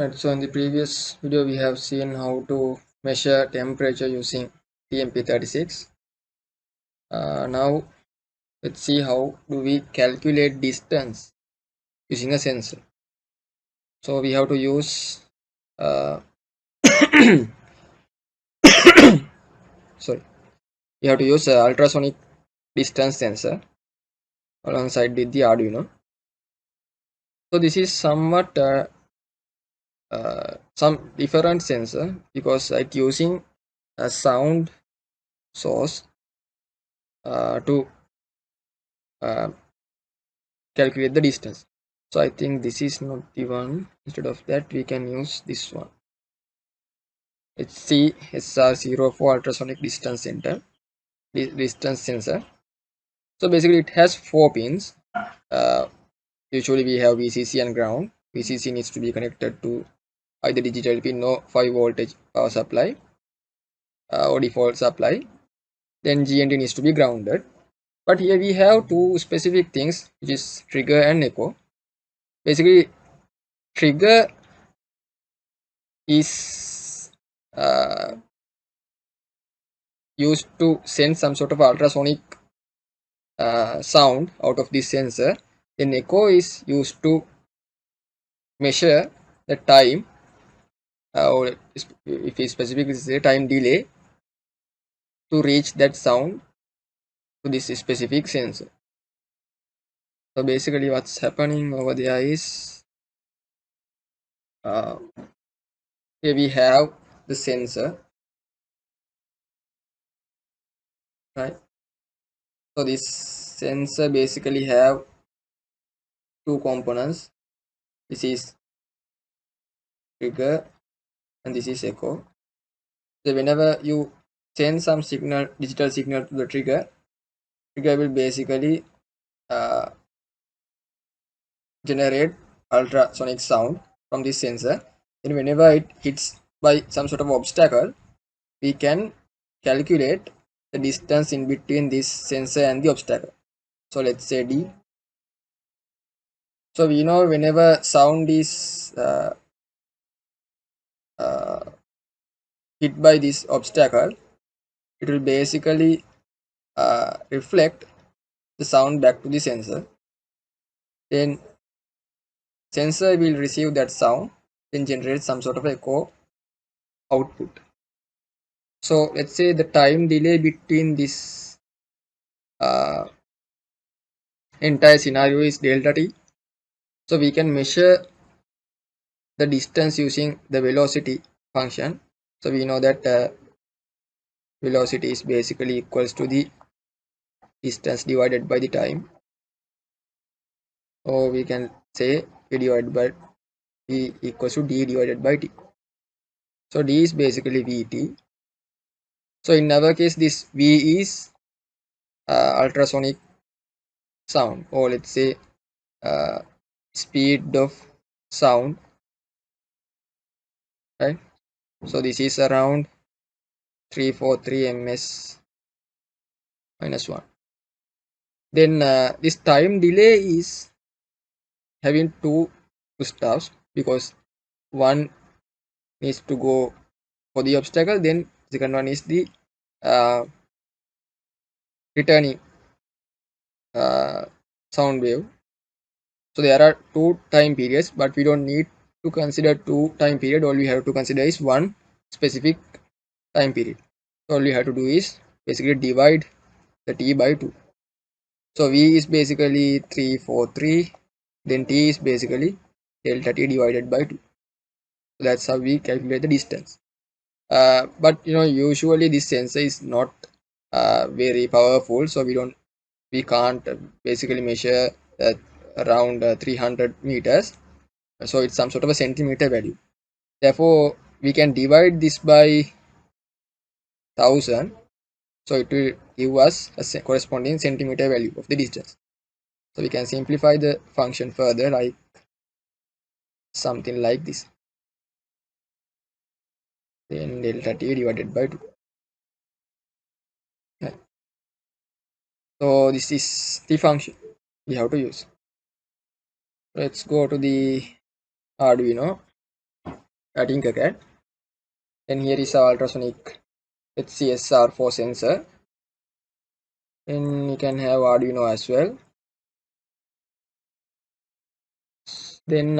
Right, so in the previous video we have seen how to measure temperature using TMP36. Now let's see how do we calculate distance using a sensor. So we have to use uh, sorry, we have to use a ultrasonic distance sensor alongside with the Arduino. So this is somewhat some different sensor because it using a sound source to uh, calculate the distance. So I think this is not the one. Instead of that we can use this one. HC-SR04 Ultrasonic Distance Distance Sensor. So basically it has 4 pins. Usually we have VCC and ground. VCC needs to be connected to either digital pin or 5 voltage power supply or default supply. Then GND needs to be grounded. But here we have two specific things, which is trigger and echo. Basically trigger is used to send some sort of ultrasonic sound out of this sensor. Then echo is used to measure the time, or if it's specific, it's a time delay to reach that sound to this specific sensor. So basically what's happening over there is uh, here we have the sensor, right? So this sensor basically have two components. This is trigger and this is echo. So whenever you send some signal, digital signal to the trigger will basically uh, generate ultrasonic sound from this sensor. Then whenever it hits by some sort of obstacle, we can calculate the distance in between this sensor and the obstacle. So let's say D. So we know whenever sound is hit by this obstacle, it will basically reflect the sound back to the sensor. Then sensor will receive that sound, then generate some sort of echo output. So let's say the time delay between this uh, entire scenario is delta t. So we can measure the distance using the velocity function. So we know that velocity is basically equals to the distance divided by the time, or we can say v divided by v equals to d divided by t. So d is basically vt. So in our case this v is ultrasonic sound, or let's say speed of sound, right? So this is around 343 ms minus 1. Then this time delay is having two steps because one needs to go for the obstacle, then second one is the uh, returning sound wave. So there are two time periods, but we don't need to consider two time period. All we have to consider is one specific time period. So all we have to do is basically divide the t by 2. So v is basically 343, then t is basically delta t divided by 2. So that's how we calculate the distance. But usually this sensor is not very powerful, so we can't basically measure around 300 meters. So it's some sort of a centimeter value. Therefore we can divide this by 1000, so it will give us a corresponding centimeter value of the distance. So we can simplify the function further, like something like this, then delta t divided by 2. Right. So this is the function we have to use. Let's go to the Arduino. TinkerCad. Then here is our ultrasonic HC-SR04 sensor. Then you can have Arduino as well. Then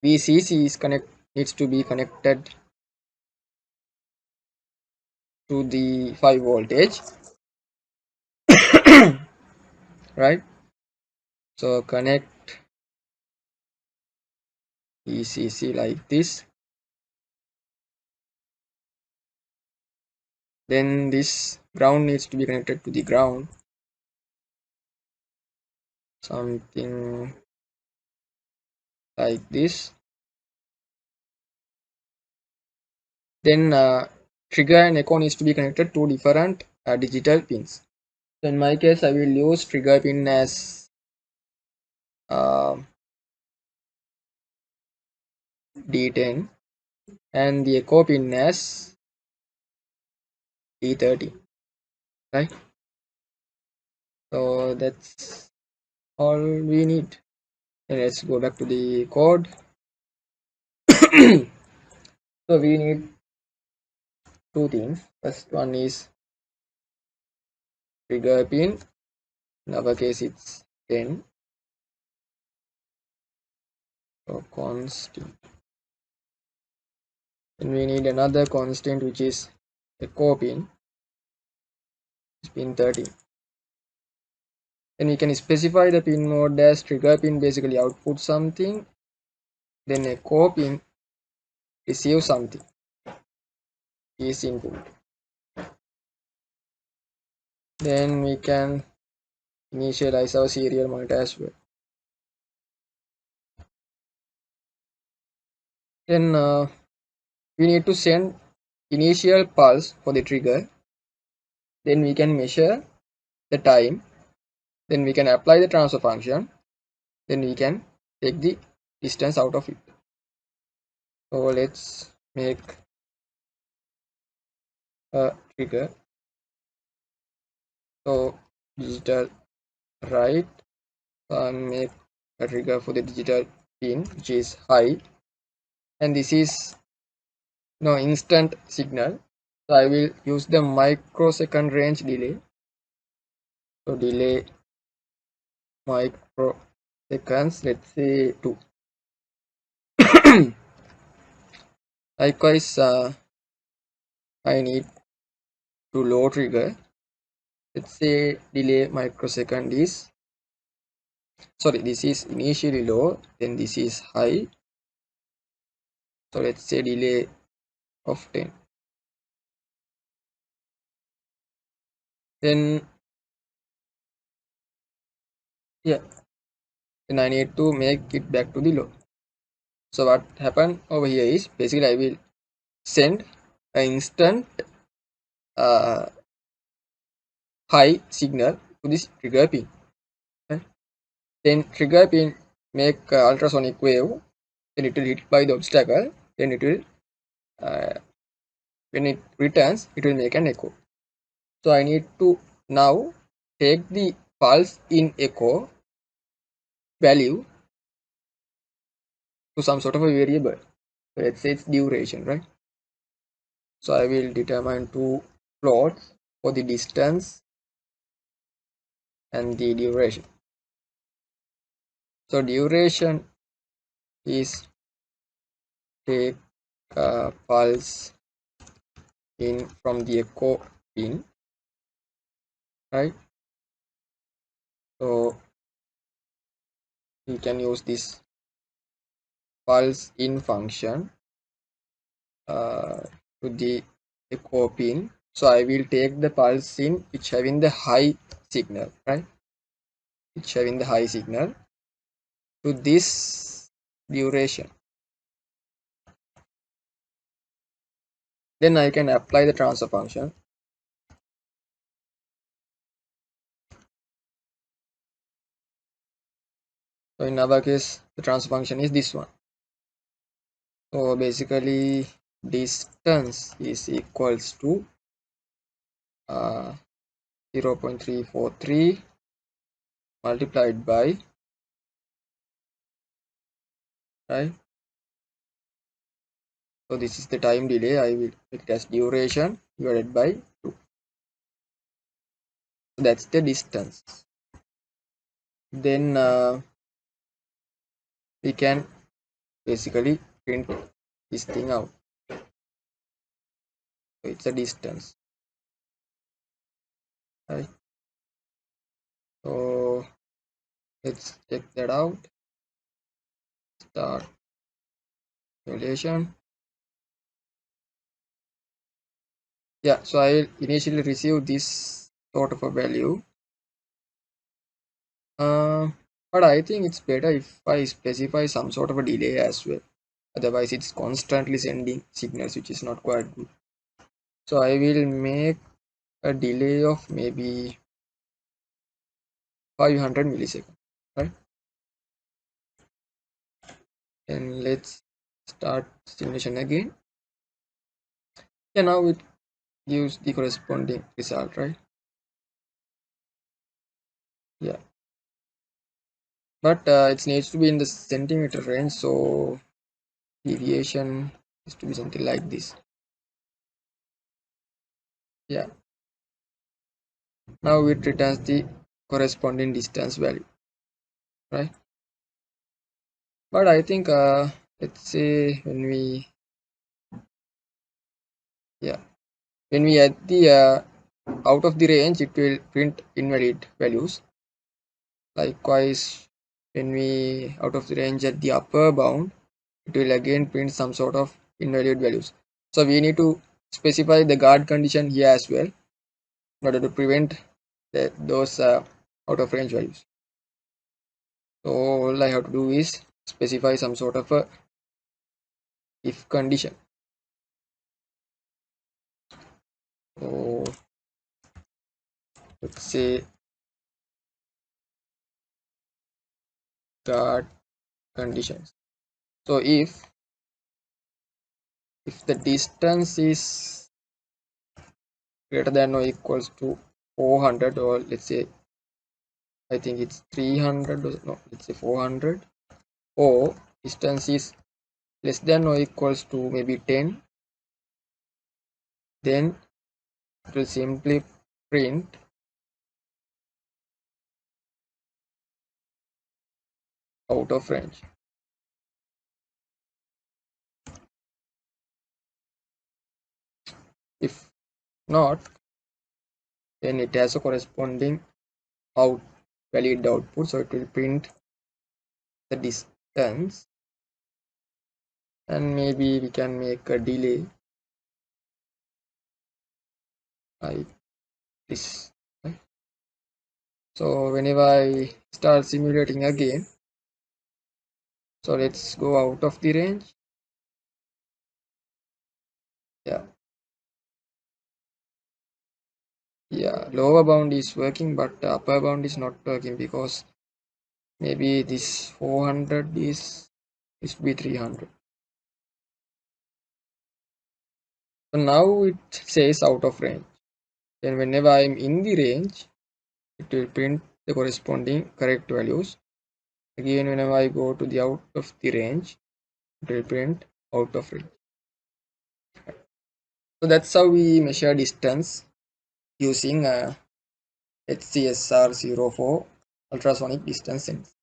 VCC needs to be connected to the 5 voltage, right? So connect VCC like this. Then this ground needs to be connected to the ground, something like this. Then trigger and echo needs to be connected to different digital pins. So in my case, I will use trigger pin as uh, D10 and the echo pin as D30, right? So that's all we need. And let's go back to the code. So we need two things. First one is trigger pin. In our case, it's 10. So constant. Then we need another constant which is echo pin. It's pin 30. Then we can specify the pin mode as trigger pin basically output something. Then echo pin receive something is input. Then we can initialize our serial monitor as well. Then we need to send initial pulse for the trigger. Then we can measure the time. Then we can apply the transfer function. Then we can take the distance out of it. So let's make a trigger. So digital write. Make a trigger for the digital pin which is high, and this is no instant signal. So I will use the microsecond range delay. So delay microseconds, let's say 2. Likewise, I need to low trigger. Let's say delay microsecond is, sorry, this is initially low, then this is high. So let's say delay of 10. Then yeah, then I need to make it back to the low. So what happened over here is basically I will send an instant high signal to this trigger pin. Right? Then trigger pin make ultrasonic wave. Then it will hit by the obstacle. Then it will when it returns, it will make an echo. So I need to now take the pulse in echo value to some sort of a variable. So let's say it's duration, right? So I will determine two plots for the distance and the duration. So duration is take pulse in from the echo pin, right? So we can use this pulse in function to the echo pin. So I will take the pulse in which having the high signal, right? Which having the high signal to this duration. Then I can apply the transfer function. So in our case, the transfer function is this one. So basically, distance is equals to 0.343 multiplied by, right, So this is the time delay. I will make it as duration divided by 2. So that's the distance. Then we can basically print this thing out. So it's a distance, right? So let's check that out. Start simulation. Yeah, so I initially receive this sort of a value. But I think it's better if I specify some sort of a delay as well. Otherwise, it's constantly sending signals, which is not quite good. So I will make a delay of maybe 500 milliseconds, right? And let's start simulation again. Yeah, now it gives the corresponding result, right? Yeah, but it needs to be in the centimeter range, so deviation is to be something like this. Yeah, now it returns the corresponding distance value, right? But I think let's say when we, yeah, when we add the out of the range, it will print invalid values. Likewise, when we out of the range at the upper bound, it will again print some sort of invalid values. So we need to specify the guard condition here as well in order to prevent those out of range values. So all I have to do is specify some sort of a if condition. So let's say guard conditions. So if the distance is greater than or equals to 400, or let's say I think it's 300, or no, let's say 400, or distance is less than or equals to maybe 10, then it will simply print out of range. If not, then it has a corresponding out valid output, so it will print the distance, and maybe we can make a delay like this, right? So whenever I start simulating again, so let's go out of the range. Yeah, yeah, lower bound is working, but upper bound is not working because maybe this 400 is to be 300. So now it says out of range. Then whenever I am in the range, it will print the corresponding correct values. Again, whenever I go to the out of the range, it will print out of range. So that's how we measure distance using HC-SR04 Ultrasonic Distance Sensor.